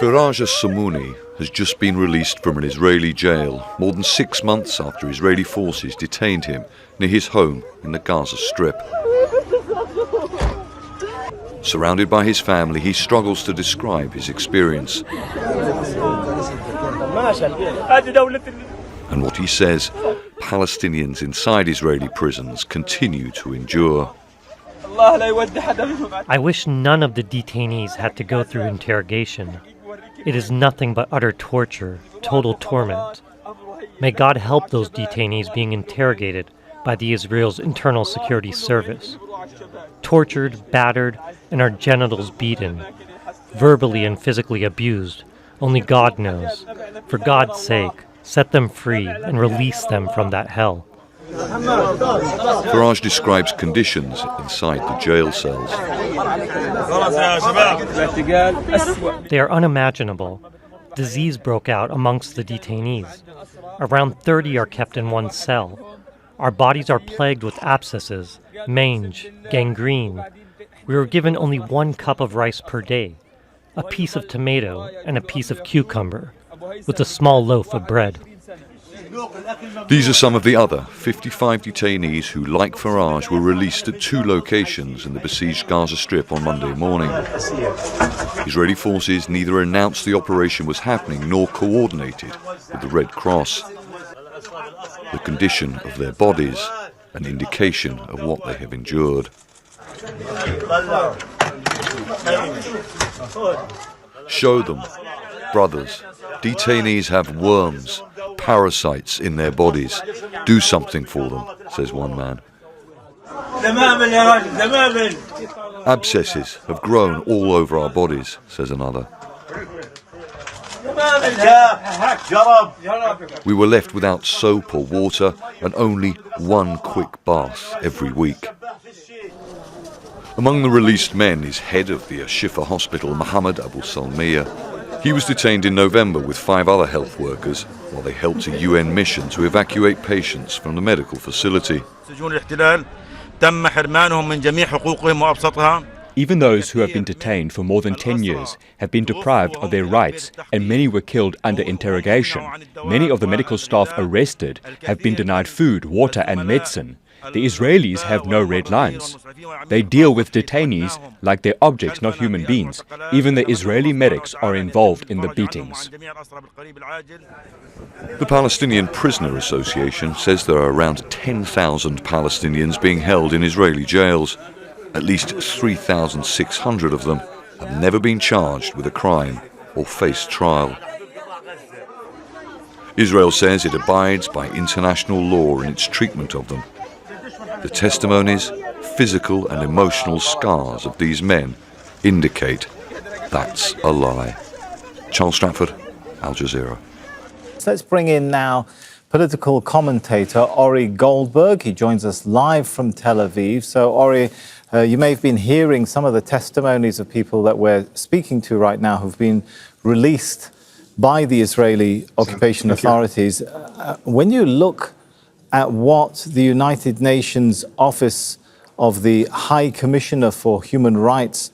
Firaj Samuni has just been released from an Israeli jail more than 6 months after Israeli forces detained him near his home in the Gaza Strip. Surrounded by his family, he struggles to describe his experience. And what he says, Palestinians inside Israeli prisons continue to endure. I wish none of the detainees had to go through interrogation. It is nothing but utter torture, total torment. May God help those detainees being interrogated by the Israel's Internal Security Service. Tortured, battered, and our genitals beaten. Verbally and physically abused. Only God knows. For God's sake, set them free and release them from that hell. Faraj describes conditions inside the jail cells. They are unimaginable. Disease broke out amongst the detainees. Around 30 are kept in one cell. Our bodies are plagued with abscesses, mange, gangrene. We were given only 1 cup of rice per day, a piece of tomato and a piece of cucumber, with a small loaf of bread. These are some of the other 55 detainees who, like Faraj, were released at 2 locations in the besieged Gaza Strip on Monday morning. Israeli forces neither announced the operation was happening nor coordinated with the Red Cross. The condition of their bodies, an indication of what they have endured. Show them, brothers, detainees have worms, parasites in their bodies. Do something for them, says one man. Abscesses have grown all over our bodies, says another. We were left without soap or water and only 1 quick bath every week. Among the released men is head of the Shifa hospital, Mohammed Abu Salmiya. He was detained in November with 5 other health workers while they helped a UN mission to evacuate patients from the medical facility. Even those who have been detained for more than 10 years have been deprived of their rights, and many were killed under interrogation. Many of the medical staff arrested have been denied food, water and medicine. The Israelis have no red lines. They deal with detainees like they're objects, not human beings. Even the Israeli medics are involved in the beatings. The Palestinian Prisoner Association says there are around 10,000 Palestinians being held in Israeli jails. At least 3,600 of them have never been charged with a crime or faced trial. Israel says it abides by international law in its treatment of them. The testimonies, physical and emotional scars of these men indicate that's a lie. Charles Stratford, Al Jazeera. So let's bring in now political commentator Ori Goldberg. He joins us live from Tel Aviv. So Ori, you may have been hearing some of the testimonies of people that we're speaking to right now who've been released by the Israeli occupation authorities. When you look at what the United Nations Office of the High Commissioner for Human Rights,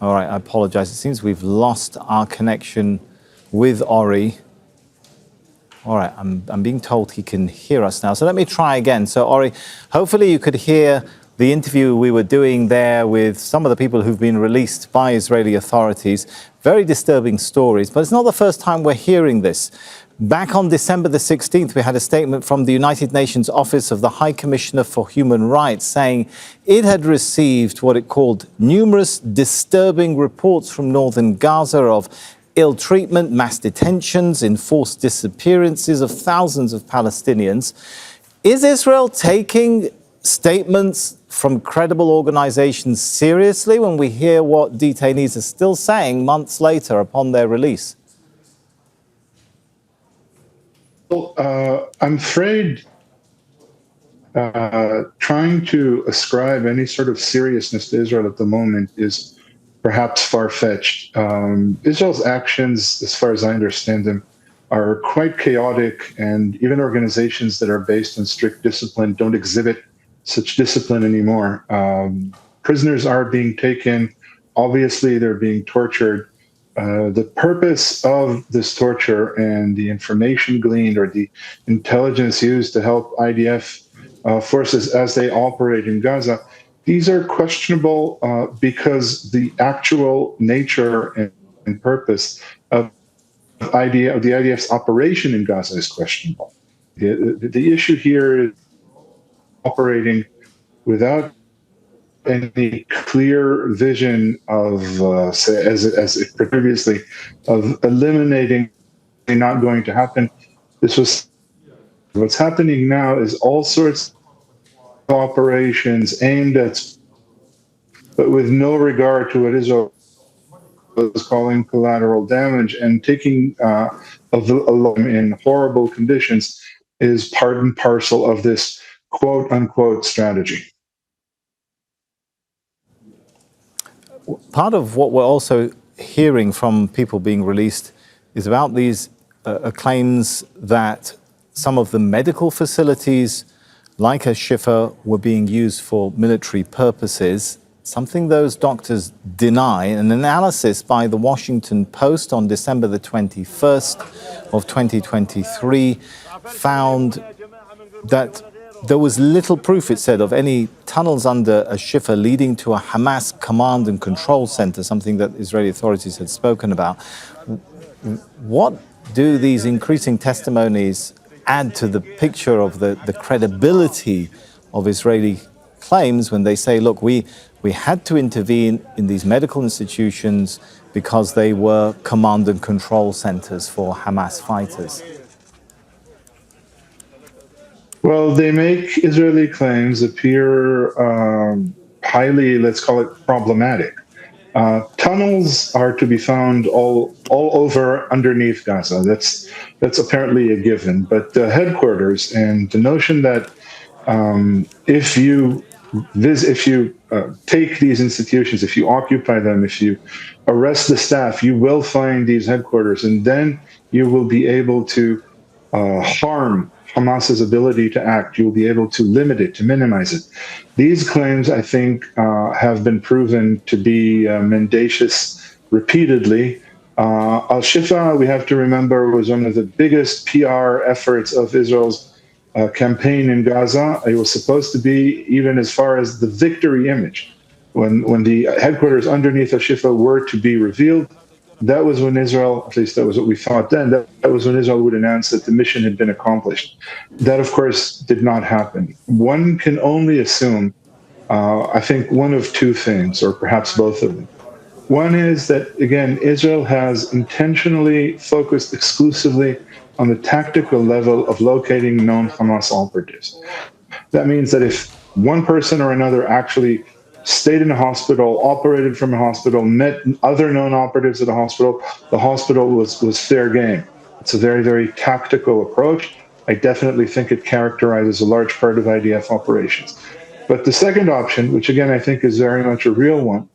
all right, I apologize, it seems we've lost our connection with Ori. All right, I'm being told he can hear us now. So let me try again. So Ori, hopefully you could hear the interview we were doing there with some of the people who've been released by Israeli authorities. Very disturbing stories, but it's not the first time we're hearing this. Back on December the 16th, we had a statement from the United Nations Office of the High Commissioner for Human Rights saying it had received what it called numerous disturbing reports from northern Gaza of ill treatment, mass detentions, enforced disappearances of thousands of Palestinians. Is Israel taking statements from credible organizations seriously when we hear what detainees are still saying months later upon their release? Well, I'm afraid trying to ascribe any sort of seriousness to Israel at the moment is perhaps far-fetched. Israel's actions, as far as I understand them, are quite chaotic, and even organizations that are based on strict discipline don't exhibit such discipline anymore. Prisoners are being taken. Obviously, they're being tortured. the purpose of this torture and the information gleaned or the intelligence used to help IDF forces as they operate in Gaza, these are questionable because the actual nature and purpose of the IDF's operation in Gaza is questionable. The issue here is operating without any clear vision of, as previously, of eliminating not going to happen. This was what's happening now is all sorts of operations aimed at, but with no regard to what Israel was calling collateral damage, and taking in horrible conditions is part and parcel of this quote unquote strategy. Part of what we're also hearing from people being released is about these claims that some of the medical facilities, like a Shifa, were being used for military purposes, something those doctors deny. An analysis by the Washington Post on December the 21st of 2023 found that there was little proof, it said, of any tunnels under a Shifa leading to a Hamas command and control center, something that Israeli authorities had spoken about. What do these increasing testimonies add to the picture of the credibility of Israeli claims when they say, look, we had to intervene in these medical institutions because they were command and control centers for Hamas fighters? Well, they make Israeli claims appear highly, let's call it, problematic. Tunnels are to be found all over underneath Gaza. That's apparently a given. But headquarters and the notion that if you take these institutions, if you occupy them, if you arrest the staff, you will find these headquarters, and then you will be able to harm Hamas's ability to act. You will be able to limit it, to minimize it. These claims, I think, have been proven to be mendacious repeatedly. Al-Shifa, we have to remember, was one of the biggest PR efforts of Israel's campaign in Gaza. It was supposed to be even as far as the victory image. When the headquarters underneath Al-Shifa were to be revealed, that was when Israel, at least that was what we thought then, that was when Israel would announce that the mission had been accomplished. That, of course, did not happen. One can only assume, I think, one of two things, or perhaps both of them. One is that, again, Israel has intentionally focused exclusively on the tactical level of locating known Hamas operatives. That means that if one person or another actually stayed in a hospital, operated from a hospital, met other known operatives at a hospital, the hospital was fair game. It's a very, very tactical approach. I definitely think it characterizes a large part of IDF operations. But the second option, which again I think is very much a real one,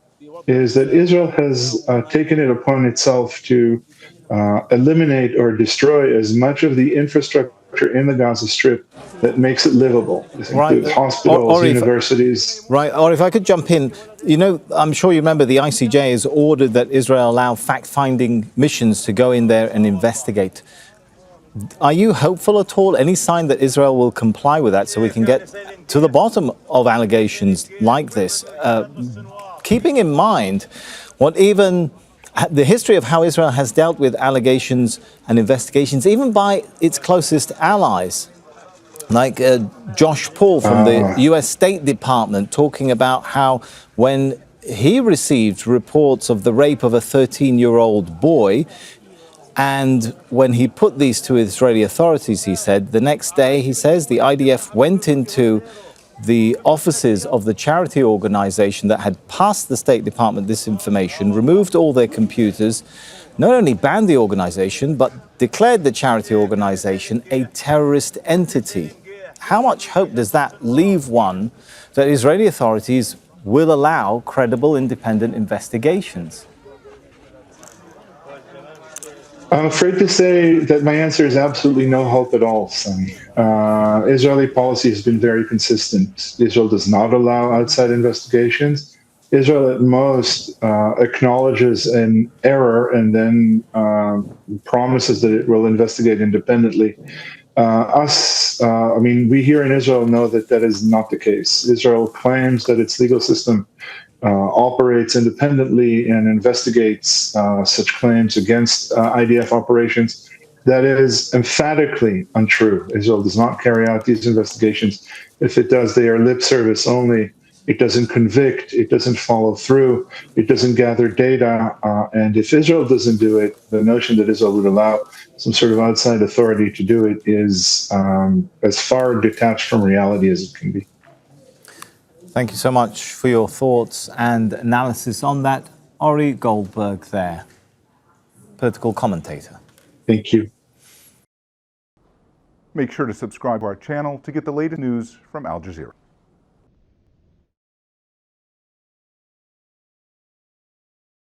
is that Israel has taken it upon itself to eliminate or destroy as much of the infrastructure in the Gaza Strip that makes it livable. Right. Hospitals, universities. Right, or if I could jump in, you know, I'm sure you remember the ICJ has ordered that Israel allow fact-finding missions to go in there and investigate. Are you hopeful at all? Any sign that Israel will comply with that so we can get to the bottom of allegations like this? Keeping in mind what even the history of how Israel has dealt with allegations and investigations, even by its closest allies, like Josh Paul from the US State Department, talking about how when he received reports of the rape of a 13-year-old boy, and when he put these to Israeli authorities, he said, the next day, he says, the IDF went into the offices of the charity organization that had passed the State Department this information, removed all their computers, not only banned the organization, but declared the charity organization a terrorist entity. How much hope does that leave one that Israeli authorities will allow credible, independent investigations? I'm afraid to say that my answer is absolutely no hope at all, Sonny. Israeli policy has been very consistent. Israel does not allow outside investigations. Israel at most acknowledges an error and then promises that it will investigate independently. We here in Israel know that that is not the case. Israel claims that its legal system operates independently and investigates such claims against IDF operations. That is emphatically untrue. Israel does not carry out these investigations. If it does, they are lip service only. It doesn't convict. It doesn't follow through. It doesn't gather data. And if Israel doesn't do it, the notion that Israel would allow some sort of outside authority to do it is as far detached from reality as it can be. Thank you so much for your thoughts and analysis on that. Ori Goldberg there, political commentator. Thank you. Make sure to subscribe to our channel to get the latest news from Al Jazeera.